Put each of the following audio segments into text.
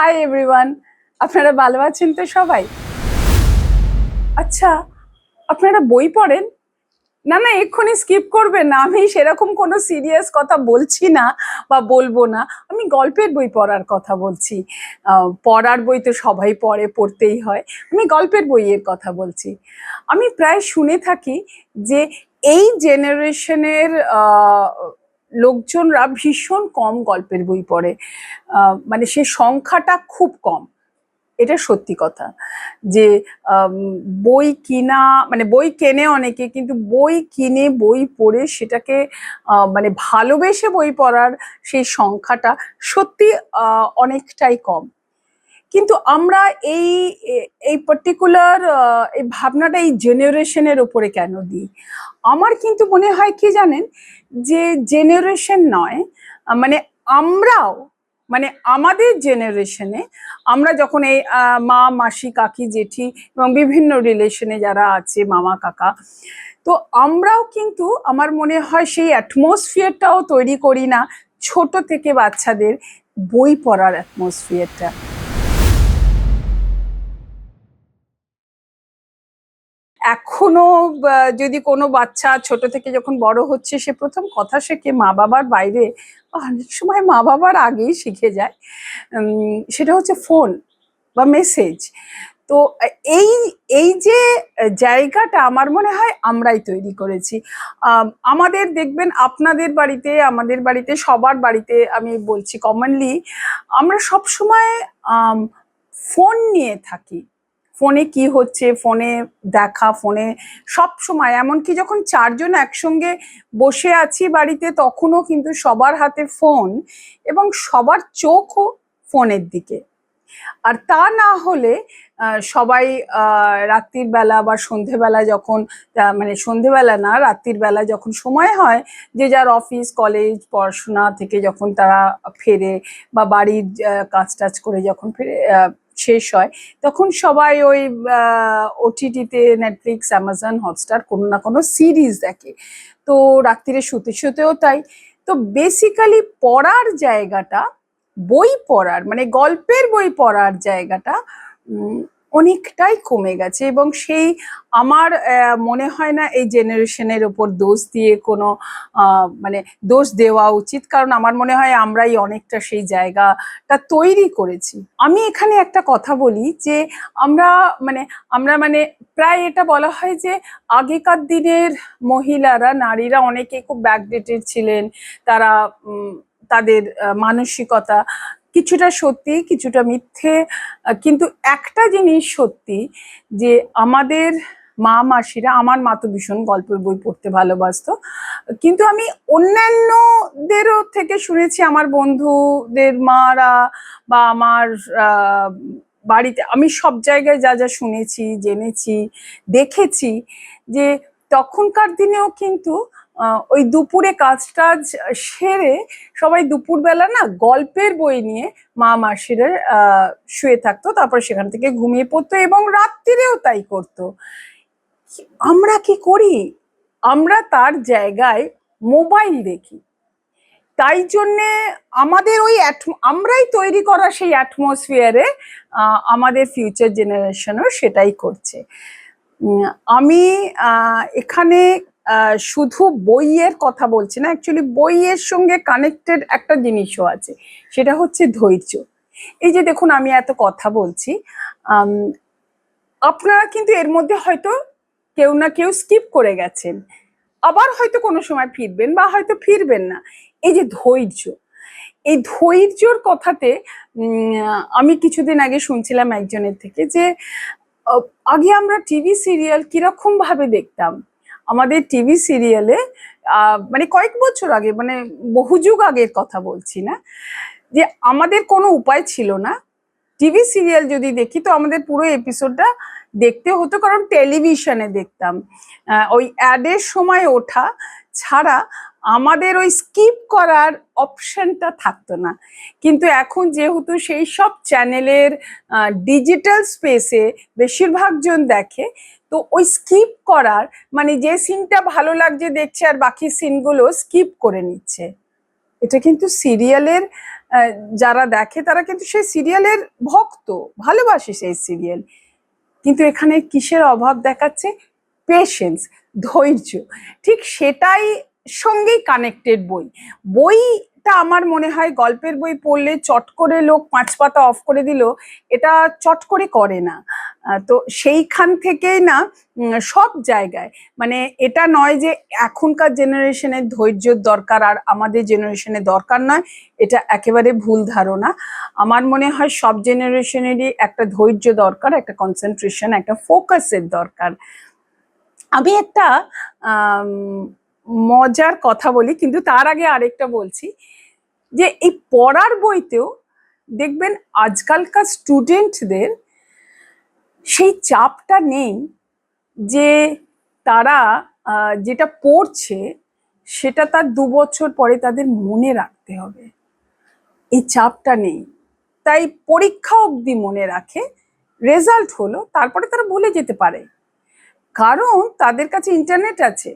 Hi everyone, আপনারা ভালো আছেন তো সবাই? আচ্ছা, আপনারা বই পড়েন? না না, এক্ষুনি স্কিপ করবেন না। আমি সেরকম কোনো সিরিয়াস কথা বলছি না বা বলবো না। আমি গল্পের বই পড়ার কথা বলছি। পড়ার বই তো সবাই পড়ে, পড়তেই হয়। আমি গল্পের বইয়ের কথা বলছি। আমি প্রায় শুনে থাকি যে এই জেনারেশনের লোকজনরা ভীষণ কম গল্পের বই পড়ে। মানে সে সংখ্যাটা খুব কম। এটা সত্যি কথা যে আম, বই কিনা, মানে বই কেনে অনেকে, কিন্তু বই কিনে বই পড়ে সেটাকে মানে ভালোবেসে বই পড়ার সেই সংখ্যাটা সত্যি অনেকটাই কম। কিন্তু আমরা এই এই পার্টিকুলার এই ভাবনাটা এই জেনারেশনের ওপরে কেন দিই? আমার কিন্তু মনে হয় কি জানেন, যে জেনারেশন নয়, মানে আমরাও, মানে আমাদের জেনারেশনে আমরা যখন এই মা মাসি কাকি জেঠি এবং বিভিন্ন রিলেশনে যারা আছে মামা কাকা, তো আমরাও কিন্তু আমার মনে হয় সেই অ্যাটমসফিয়ারটাও তৈরি করি না ছোট থেকে বাচ্চাদের বই পড়ার অ্যাটমসফিয়ারটা। এখনো যদি কোনো বাচ্চা ছোট থেকে যখন বড় হচ্ছে, সে প্রথম কথা শেখে মা বাবার বাইরে, অনেক সময় মা বাবার আগেই শিখে যায়, সেটা হচ্ছে ফোন বা মেসেজ। তো এই এই যে জায়গাটা আমার মনে হয় আমরাই তৈরি করেছি। আমাদের দেখবেন আপনাদের বাড়িতে, আমাদের বাড়িতে, সবার বাড়িতে আমি বলছি কমনলি, আমরা সব সময় ফোন নিয়ে থাকি। ফোনে কি হচ্ছে ফোনে দেখা, ফোনে সব সময়, এমনকি যখন চারজন একসঙ্গে বসে আছি বাড়িতে তখনও কিন্তু সবার হাতে ফোন এবং সবার চোখও ফোনের দিকে। আর তা না হলে সবাই রাত্রির বেলা বা সন্ধেবেলা যখন, মানে সন্ধেবেলা না, রাত্রির বেলা যখন সময় হয়, যে যার অফিস কলেজ পড়াশোনা থেকে যখন তারা ফেরে বা বাড়ির কাজ টাজ করে যখন ফেরে শেষ হয়, তখন সবাই ওই ওটিটিতে নেটফ্লিক্স, অ্যামাজন, হটস্টার কোনো না কোনো সিরিজ দেখে। তো রাত্রিরে শুতে শুতেও তাই। তো বেসিক্যালি পড়ার জায়গাটা, বই পড়ার মানে গল্পের বই পড়ার জায়গাটা অনেকটাই কমে গেছে। এবং সেই আমার মনে হয় না এই জেনারেশনের ওপর দোষ দিয়ে কোনো মানে দোষ দেওয়া উচিত, কারণ আমার মনে হয় আমরাই অনেকটা সেই জায়গাটা তৈরি করেছি। আমি এখানে একটা কথা বলি যে আমরা মানে আমরা মানে প্রায় এটা বলা হয় যে আগেকার দিনের মহিলারা, নারীরা অনেকে খুব ব্যাকডেটেড ছিলেন। তারা তাদের মানসিকতা কিছুটা সত্যি কিছুটা মিথ্যে, কিন্তু একটা জিনিস সত্যি, যে আমাদের মা মাসিরা, আমার মা তো ভীষণ গল্পের বই পড়তে ভালোবাসতো, কিন্তু আমি অন্যান্যদেরও থেকে শুনেছি, আমার বন্ধুদের মারা বা আমার বাড়িতে, আমি সব জায়গায় যা যা শুনেছি, জেনেছি, দেখেছি, যে তখনকার দিনেও কিন্তু ওই দুপুরে কাজ টাজ সেরে সবাই দুপুরবেলা না গল্পের বই নিয়ে মা মাসিরা শুয়ে থাকতো, তারপর সেখান থেকে ঘুমিয়ে পড়তো এবং রাত্রিরেও তাই করতো। আমরা কি করি? আমরা তার জায়গায় মোবাইল দেখি। তাই জন্যে আমাদের ওই আমরাই তৈরি করা সেই অ্যাটমসফিয়ারে আমাদের ফিউচার জেনারেশনও সেটাই করছে। আমি এখানে শুধু বইয়ের কথা বলছি না, অ্যাকচুয়ালি বইয়ের সঙ্গে কানেক্টেড একটা জিনিসও আছে, সেটা হচ্ছে ধৈর্য। এই যে দেখুন, আমি এত কথা বলছি, আপনারা কিন্তু এর মধ্যে হয়তো কেউ না কেউ স্কিপ করে গেছেন, আবার হয়তো কোনো সময় ফিরবেন বা হয়তো ফিরবেন না। এই যে ধৈর্য, এই ধৈর্যর কথাতে আমি কিছুদিন আগে শুনছিলাম একজনের থেকে যে আগে আমরা টিভি সিরিয়াল কিরকম ভাবে দেখতাম। আমাদের টিভি সিরিয়ালে মানে কয়েক বছর আগে, মানে বহু যুগ আগের কথা বলছি না, যে আমাদের কোনো উপায় ছিল না, টিভি সিরিয়াল যদি দেখি তো আমাদের পুরো এপিসোডটা দেখতে হতো, কারণ টেলিভিশনে দেখতাম। ওই অ্যাডের সময় ওঠা ছাড়া আমাদের ওই স্কিপ করার অপশনটা থাকতো না। কিন্তু এখন যেহেতু সেই সব চ্যানেলের ডিজিটাল স্পেসে বেশিরভাগ জন দেখে, তো ওই স্কিপ করার, মানে যে সিনটা ভালো লাগছে দেখছে আর বাকি সিনগুলো স্কিপ করে নিচ্ছে। এটা কিন্তু সিরিয়ালের যারা দেখে তারা কিন্তু সেই সিরিয়ালের ভক্ত, ভালোবাসে সেই সিরিয়াল। কিন্তু এখানে কিসের অভাব দেখাচ্ছে? পেশেন্স, ধৈর্য। ঠিক সেটাই সঙ্গেই কানেক্টেড বই। বইটা আমার মনে হয় গল্পের বই পড়লে চট করে লোক 5 পাতা অফ করে দিল, এটা চট করে করে না। তো সেইখান থেকেই না সব জায়গায়, মানে এটা নয় যে এখনকার জেনারেশনের ধৈর্যের দরকার আর আমাদের জেনারেশনের দরকার নয়, এটা একেবারে ভুল ধারণা। আমার মনে হয় সব জেনারেশনেরই একটা ধৈর্য দরকার, একটা কনসেন্ট্রেশন, একটা ফোকাসের দরকার। আমি একটা মজার কথা বলি, কিন্তু তার আগে আরেকটা বলছি, যে এই পড়ার বইতেও দেখবেন আজকালকার স্টুডেন্টদের সেই চাপটা নেই যে তারা যেটা পড়ছে সেটা তার 2 বছর পরে তাদের মনে রাখতে হবে, এই চাপটা নেই। তাই পরীক্ষা অবধি মনে রাখে, রেজাল্ট হলো, তারপরে তারা ভুলে যেতে পারে, কারণ তাদের কাছে ইন্টারনেট আছে,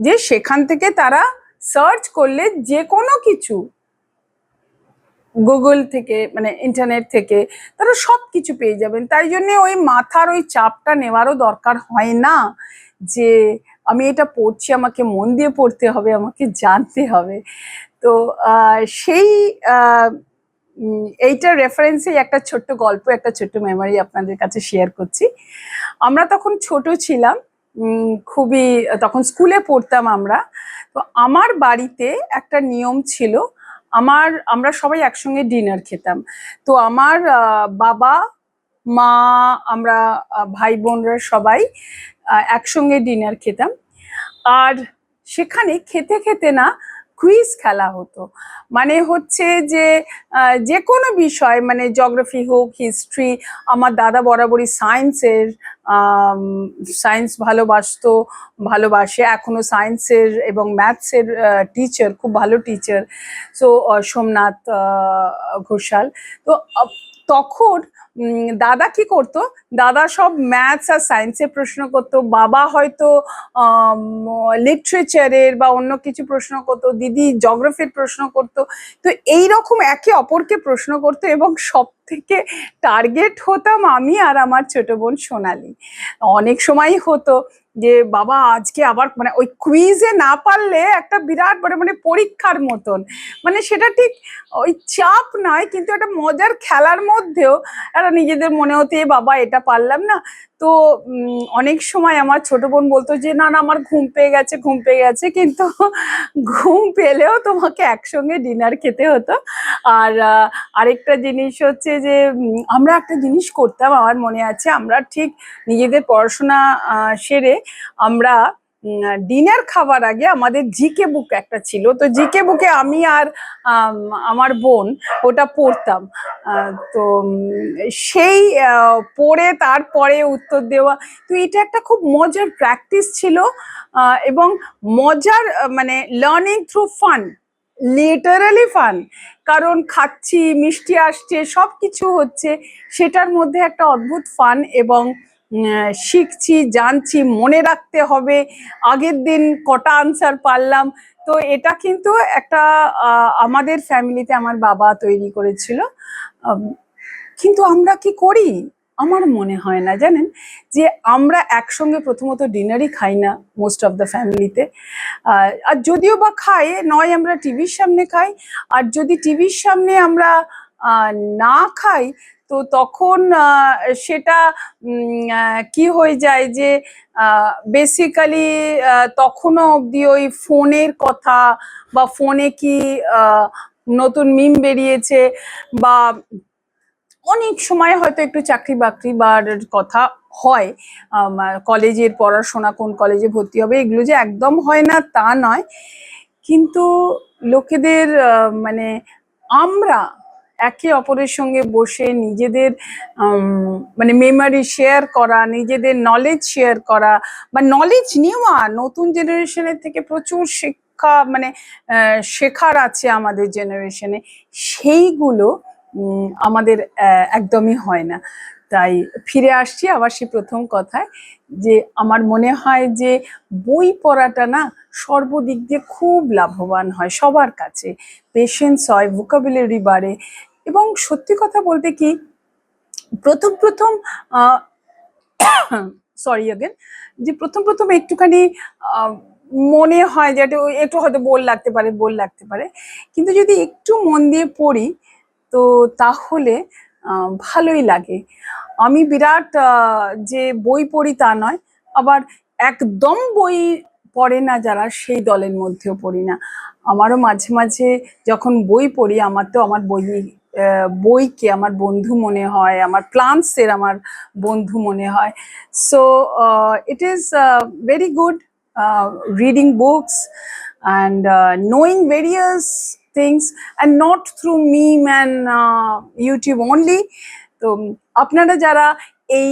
যে সেখান থেকে তারা সার্চ করলে যে কোনো কিছু, গুগল থেকে মানে ইন্টারনেট থেকে তারা সব কিছু পেয়ে যাবেন। তাই জন্য ওই মাথার ওই চাপটা নেওয়ারও দরকার হয় না যে আমি এটা পড়ছি, আমাকে মন দিয়ে পড়তে হবে, আমাকে জানতে হবে। তো সেই এইটার রেফারেন্সে একটা ছোট্ট গল্প, একটা ছোট্ট মেমোরি আপনাদের কাছে শেয়ার করছি। আমরা তখন ছোট ছিলাম, খুবই, তখন স্কুলে পড়তাম আমরা। তো আমার বাড়িতে একটা নিয়ম ছিল, আমরা সবাই একসঙ্গে ডিনার খেতাম। তো আমার বাবা মা, আমরা ভাই বোনরা সবাই একসঙ্গে ডিনার খেতাম। আর সেখানে খেতে খেতে না কুইজ খেলা হতো। মানে হচ্ছে যে যে কোনো বিষয়, মানে জিওগ্রাফি হোক, হিস্ট্রি, আমার দাদা বরাবরই সায়েন্স ভালোবাসে এখনো, সায়েন্সের এবং ম্যাথসের টিচার, খুব ভালো টিচার। সো সোমনাথ ঘোষাল। তো তখন দাদা কি করতো, দাদা সব ম্যাথস আর সায়েন্সের প্রশ্ন করতো, বাবা হয়তো লিটারেচারের বা অন্য কিছু প্রশ্ন করতো, দিদি জিওগ্রাফির প্রশ্ন করতো। তো এইরকম একে অপরকে প্রশ্ন করতো, এবং সব থেকে টার্গেট হতাম আমি আর আমার ছোট বোন সোনালি। অনেক সময়ই হতো যে বাবা আজকে আবার, মানে ওই কুইজে না পারলে একটা বিরাট বড় মানে পরীক্ষার মতন, মানে সেটা ঠিক ওই চাপ নয়, কিন্তু একটা মজার খেলার মধ্যেও একটা নিজেদের মনে হতে বাবা এটা পারলাম না। তো অনেক সময় আমার ছোট বোন বলতো যে না না আমার ঘুম পেয়ে গেছে, কিন্তু ঘুম পেলেও তোমাকে একসঙ্গে ডিনার খেতে হতো। আর আরেকটা জিনিস হচ্ছে যে আমরা একটা জিনিস করতাম, আমার মনে আছে, আমরা ঠিক নিজেদের পড়াশোনা সেরে আমরা ডিনার খাবার আগে আমাদের জিকে বুক একটা ছিল, তো জিকে বুকে আমি আর আমার বোন ওটা পড়তাম। তো সেই পড়ে তারপরে উত্তর দেওয়া, তো এটা একটা খুব মজার প্র্যাকটিস ছিল, এবং মজার, মানে learning through fun, literally fun. কারণ খাচ্ছি, মিষ্টি আসছে, সব কিছু হচ্ছে, সেটার মধ্যে একটা অদ্ভুত ফান, এবং শিখছি, জানছি, মনে রাখতে হবে আগের দিন কটা আনসার পারলাম। তো এটা কিন্তু একটা আমাদের ফ্যামিলিতে আমার বাবা তৈরি করেছিল। কিন্তু আমরা কি করি, আমার মনে হয় না, জানেন, যে আমরা একসঙ্গে প্রথমত ডিনারই খাই না মোস্ট অফ দ্য ফ্যামিলিতে। আর যদিও বা খাই, নয় আমরা টিভির সামনে খাই, আর যদি টিভির সামনে আমরা না খাই, তো তখন সেটা কি হয়ে যায় যে বেসিক্যালি তখনও অবধি ওই ফোনের কথা, বা ফোনে কি নতুন মিম বেরিয়েছে, বা অনেক সময় হয়তো একটু চাকরি বাকরি বা কথা হয়, কলেজের পড়াশোনা, কোন কলেজে ভর্তি হবে, এগুলো যে একদম হয় না তা নয়, কিন্তু লোকেদের মানে আমরা একে অপরের সঙ্গে বসে নিজেদের মানে মেমোরি শেয়ার করা, নিজেদের নলেজ শেয়ার করা, বা নলেজ নেওয়া, নতুন জেনারেশনের থেকে প্রচুর শিক্ষা, মানে শেখার আছে আমাদের জেনারেশনে, সেইগুলো আমাদের একদমই হয় না। তাই ফিরে আসছি আবার সেই প্রথম কথায়, যে আমার মনে হয় যে বই পড়াটা না সর্বদিক দিয়ে খুব লাভবান হয় সবার কাছে, পেশেন্স হয়, ভোকাবুলারি বাড়ে। এবং সত্যি কথা বলতে কি, প্রথম প্রথম সরি অ্যাগেন, যে প্রথম প্রথম একটুখানি মনে হয় যে একটু হয়তো বোর লাগতে পারে, কিন্তু যদি একটু মন দিয়ে পড়ি তো তাহলে ভালোই লাগে। আমি বিরাট যে বই পড়ি তা নয়, আবার একদম বই পড়ে না যারা সেই দলের মধ্যেও পড়ি না। আমারও মাঝে মাঝে যখন বই পড়ি, আমার তো আমার বইকে আমার বন্ধু মনে হয়, আমার প্লান্টসের আমার বন্ধু মনে হয়। So it is very good reading books and knowing various things, and not through meme and YouTube only. তো আপনারা যারা এই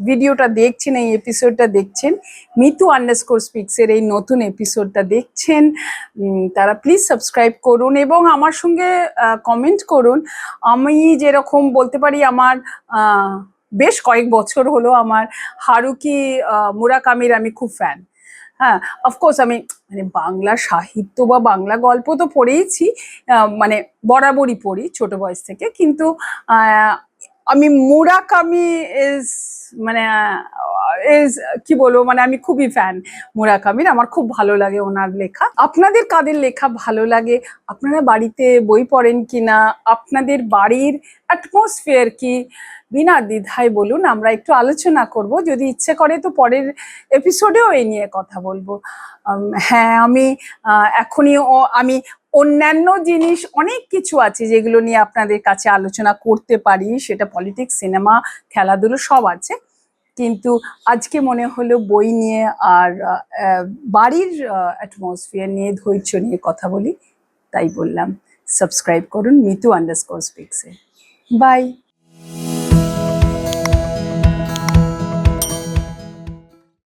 ভিডিওটা দেখছেন, এই এপিসোডটা দেখছেন, মিতু_স্পিক্সের এই নতুন এপিসোডটা দেখছেন, তারা প্লিজ সাবস্ক্রাইব করুন এবং আমার সঙ্গে কমেন্ট করুন। আমি যেরকম বলতে পারি, আমার বেশ কয়েক বছর হলো আমার হারুকি মুরাকামির আমি খুব ফ্যান। হ্যাঁ, অফকোর্স আমি মানে বাংলা সাহিত্য বা বাংলা গল্প তো পড়েইছি, মানে বরাবরই পড়ি ছোট বয়স থেকে, কিন্তু আমি মুরাকামি মানে কি বলবো, মানে আমি খুবই ফ্যান মুরাকামির, আমার খুব ভালো লাগে ওনার লেখা। আপনাদের কাদের লেখা ভালো লাগে? আপনারা বাড়িতে বই পড়েন কিনা? আপনাদের বাড়ির অ্যাটমসফিয়ার কি? বিনা দ্বিধায় বলুন, আমরা একটু আলোচনা করব। যদি ইচ্ছে করে তো পরের এপিসোডেও এই নিয়ে কথা বলবো। হ্যাঁ, আমি আমি অন্যান্য জিনিস অনেক কিছু আছে যেগুলো নিয়ে আপনাদের কাছে আলোচনা করতে পারি, সেটা পলিটিক্স, সিনেমা, খেলাধুলো সব আছে, কিন্তু আজকে মনে হলো বই নিয়ে আর বাড়ির অ্যাটমসফিয়ার নিয়ে, ধৈর্য নিয়ে কথা বলি, তাই বললাম। সাবস্ক্রাইব করুন মিতু_স্পিক্সে। বাই।